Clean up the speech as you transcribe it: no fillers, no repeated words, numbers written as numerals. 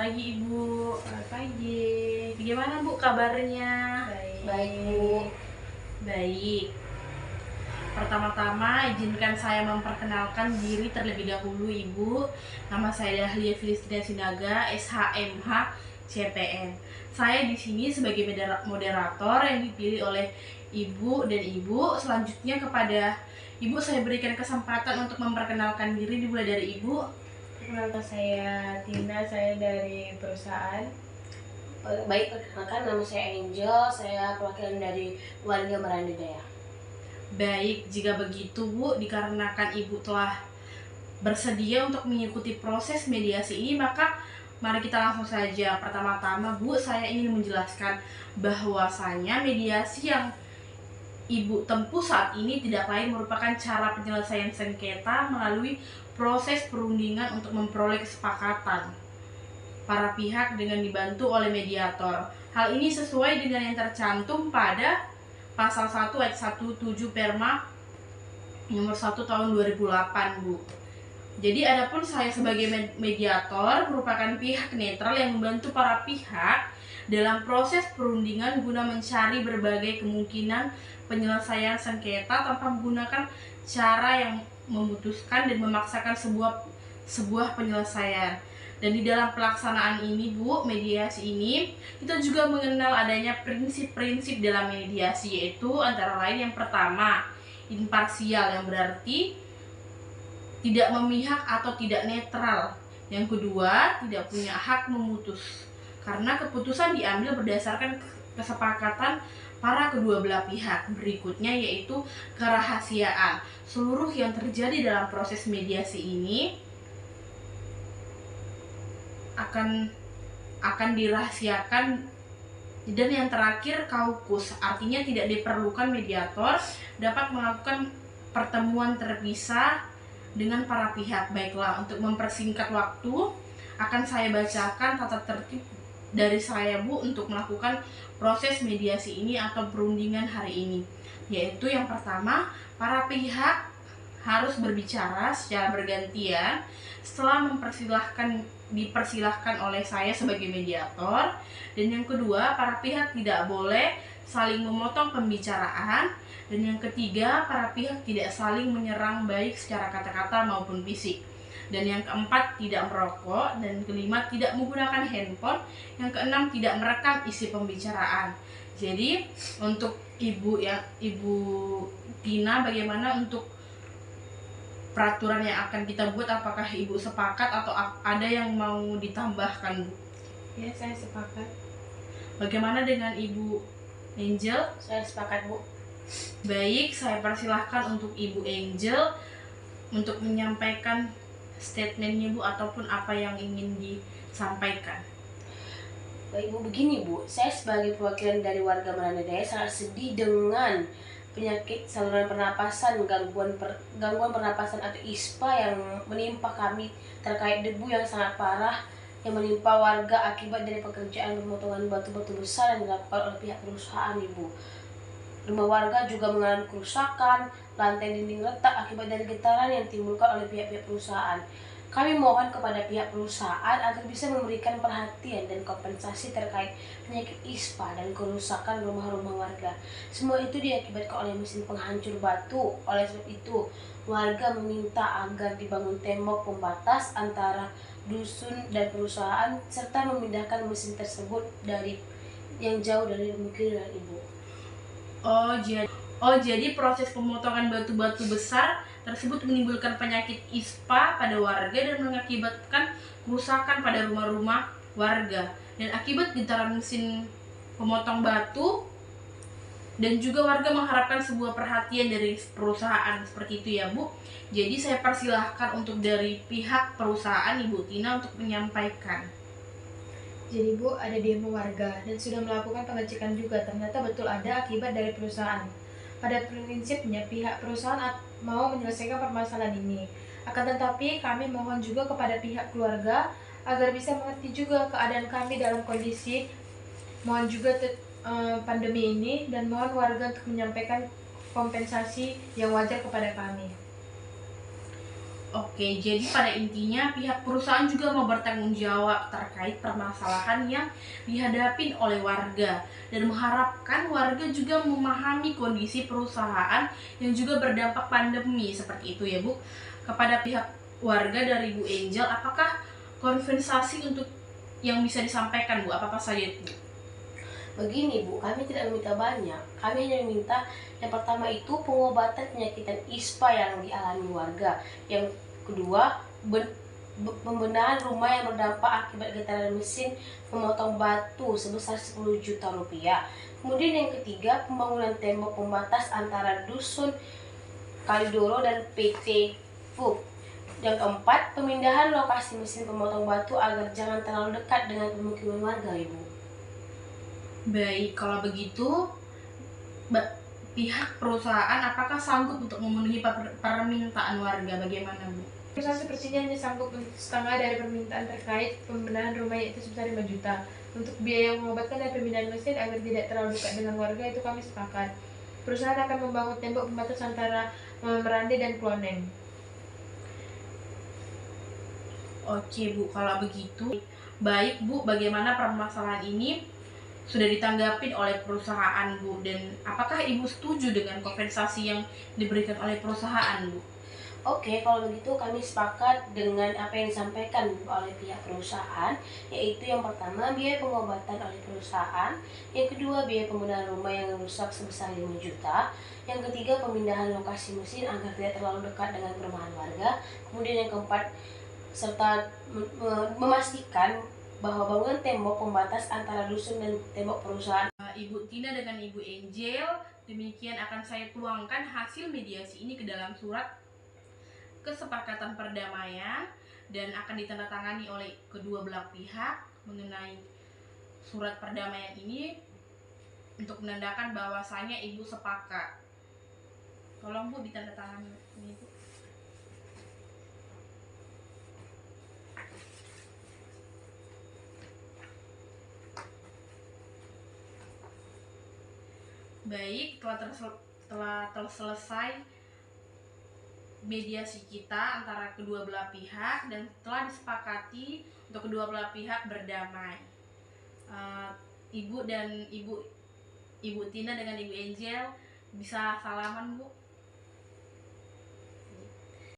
pagi Ibu. Selamat pagi. Bagaimana Bu kabarnya? Baik, Bu. Baik. Pertama-tama izinkan saya memperkenalkan diri terlebih dahulu Ibu. Nama saya Dahlia Filistina Sinaga, SHMH CPN. Saya di sini sebagai moderator yang dipilih oleh Ibu dan Ibu. Selanjutnya kepada Ibu saya berikan kesempatan untuk memperkenalkan diri, dimulai dari Ibu. Perkenalkan, saya Tina, saya dari perusahaan. Baik, perkenalkan nama saya Angel, saya perwakilan dari warga Maranda Jaya. Baik, jika begitu Bu, dikarenakan Ibu telah bersedia untuk mengikuti proses mediasi ini, maka mari kita langsung saja. Pertama-tama Bu, saya ingin menjelaskan bahwasanya mediasi yang Ibu tempuh saat ini tidak lain merupakan cara penyelesaian sengketa melalui proses perundingan untuk memperoleh kesepakatan para pihak dengan dibantu oleh mediator. Hal ini sesuai dengan yang tercantum pada Pasal 1 ayat 17 Perma nomor 1 tahun 2008, Bu. Jadi adapun saya sebagai mediator merupakan pihak netral yang membantu para pihak dalam proses perundingan guna mencari berbagai kemungkinan penyelesaian sengketa tanpa menggunakan cara yang memutuskan dan memaksakan sebuah penyelesaian. Dan di dalam pelaksanaan ini Bu, mediasi ini, kita juga mengenal adanya prinsip-prinsip dalam mediasi, yaitu antara lain yang pertama, imparsial, yang berarti tidak memihak atau tidak netral. Yang kedua, tidak punya hak memutus, karena keputusan diambil berdasarkan kesepakatan para kedua belah pihak. Berikutnya yaitu kerahasiaan. Seluruh yang terjadi dalam proses mediasi ini akan dirahasiakan. Dan yang terakhir, kaukus, artinya tidak diperlukan mediator dapat melakukan pertemuan terpisah dengan para pihak. Baiklah, untuk mempersingkat waktu akan saya bacakan tata tertib dari saya Bu untuk melakukan proses mediasi ini atau perundingan hari ini. Yaitu yang pertama, para pihak harus berbicara secara bergantian setelah dipersilahkan oleh saya sebagai mediator. Dan yang kedua, para pihak tidak boleh saling memotong pembicaraan. Dan yang ketiga, para pihak tidak saling menyerang baik secara kata-kata maupun fisik. Dan yang keempat, tidak merokok. Dan kelima, tidak menggunakan handphone. Yang keenam, tidak merekam isi pembicaraan. Jadi untuk Ibu Tina, bagaimana untuk peraturan yang akan kita buat? Apakah Ibu sepakat atau ada yang mau ditambahkan, Bu? Ya, saya sepakat. Bagaimana dengan Ibu Angel? Saya sepakat, Bu. Baik, saya persilahkan untuk Ibu Angel untuk menyampaikan statementnya Bu, ataupun apa yang ingin disampaikan. Baik Bu, begini Bu, saya sebagai perwakilan dari warga Maranda Jaya sangat sedih dengan penyakit saluran pernapasan, gangguan pernapasan atau ISPA yang menimpa kami terkait debu yang sangat parah yang menimpa warga akibat dari pekerjaan pemotongan batu-batu besar yang dilakukan oleh pihak perusahaan, Ibu. Rumah warga juga mengalami kerusakan, lantai dinding retak akibat dari getaran yang ditimbulkan oleh pihak-pihak perusahaan. Kami mohon kepada pihak perusahaan agar bisa memberikan perhatian dan kompensasi terkait penyakit ISPA dan kerusakan rumah-rumah warga. Semua itu diakibatkan oleh mesin penghancur batu. Oleh sebab itu, warga meminta agar dibangun tembok pembatas antara dusun dan perusahaan serta memindahkan mesin tersebut dari yang jauh dari pemukiman, Ibu. Jadi proses pemotongan batu-batu besar tersebut menimbulkan penyakit ISPA pada warga dan mengakibatkan kerusakan pada rumah-rumah warga. Dan akibat getaran mesin pemotong batu, dan juga warga mengharapkan sebuah perhatian dari perusahaan, seperti itu ya Bu. Jadi saya persilahkan untuk dari pihak perusahaan Ibu Tina untuk menyampaikan. Jadi Bu, ada demo warga dan sudah melakukan pengecekan juga. Ternyata betul ada akibat dari perusahaan. Pada prinsipnya pihak perusahaan mau menyelesaikan permasalahan ini. Akan tetapi kami mohon juga kepada pihak keluarga agar bisa mengerti juga keadaan kami dalam kondisi mohon juga pandemi ini, dan mohon warga untuk menyampaikan kompensasi yang wajar kepada kami. Oke, jadi pada intinya pihak perusahaan juga mau bertanggung jawab terkait permasalahan yang dihadapi oleh warga dan mengharapkan warga juga memahami kondisi perusahaan yang juga berdampak pandemi seperti itu ya Bu. Kepada pihak warga dari Bu Angel, apakah kompensasi untuk yang bisa disampaikan Bu? Apa-apa saja Bu? Begini Bu, kami tidak meminta banyak. Kami hanya meminta yang pertama itu pengobatan penyakitan ISPA yang dialami warga. Yang kedua, pembenahan rumah yang berdampak akibat getaran mesin memotong batu sebesar 10 juta rupiah. Kemudian yang ketiga, pembangunan tembok pembatas antara Dusun Kalidoro dan PT FUB. Yang keempat, pemindahan lokasi mesin pemotong batu agar jangan terlalu dekat dengan pemukiman warga, Ibu. Baik, kalau begitu pihak perusahaan apakah sanggup untuk memenuhi permintaan warga? Bagaimana Bu? Perusahaan sepertinya hanya sanggup untuk setengah dari permintaan terkait pembenahan rumah, yaitu sebesar 5 juta. Untuk biaya mengobatkan dan pemindahan mesin agar tidak terlalu dekat dengan warga itu kami sepakat. Perusahaan akan membangun tembok pembatas antara Merande dan Kloneng. Oke Bu, kalau begitu baik Bu, bagaimana permasalahan ini sudah ditanggapi oleh perusahaan Bu, dan apakah Ibu setuju dengan kompensasi yang diberikan oleh perusahaan Bu? Oke, kalau begitu kami sepakat dengan apa yang disampaikan oleh pihak perusahaan, yaitu yang pertama biaya pengobatan oleh perusahaan, yang kedua biaya pembenahan rumah yang rusak sebesar 5 juta, yang ketiga pemindahan lokasi mesin agar tidak terlalu dekat dengan perumahan warga, kemudian yang keempat serta memastikan bahwa bangunan tembok pembatas antara dusun dan tembok perusahaan. Ibu Tina dengan Ibu Angel, demikian akan saya tuangkan hasil mediasi ini ke dalam surat kesepakatan perdamaian dan akan ditandatangani oleh kedua belah pihak mengenai surat perdamaian ini untuk menandakan bahwasanya Ibu sepakat. Tolong Bu ditandatangani ini Bu. Baik, telah selesai mediasi kita antara kedua belah pihak dan telah disepakati untuk kedua belah pihak berdamai. Ibu Tina dengan Ibu Angel bisa salaman Bu.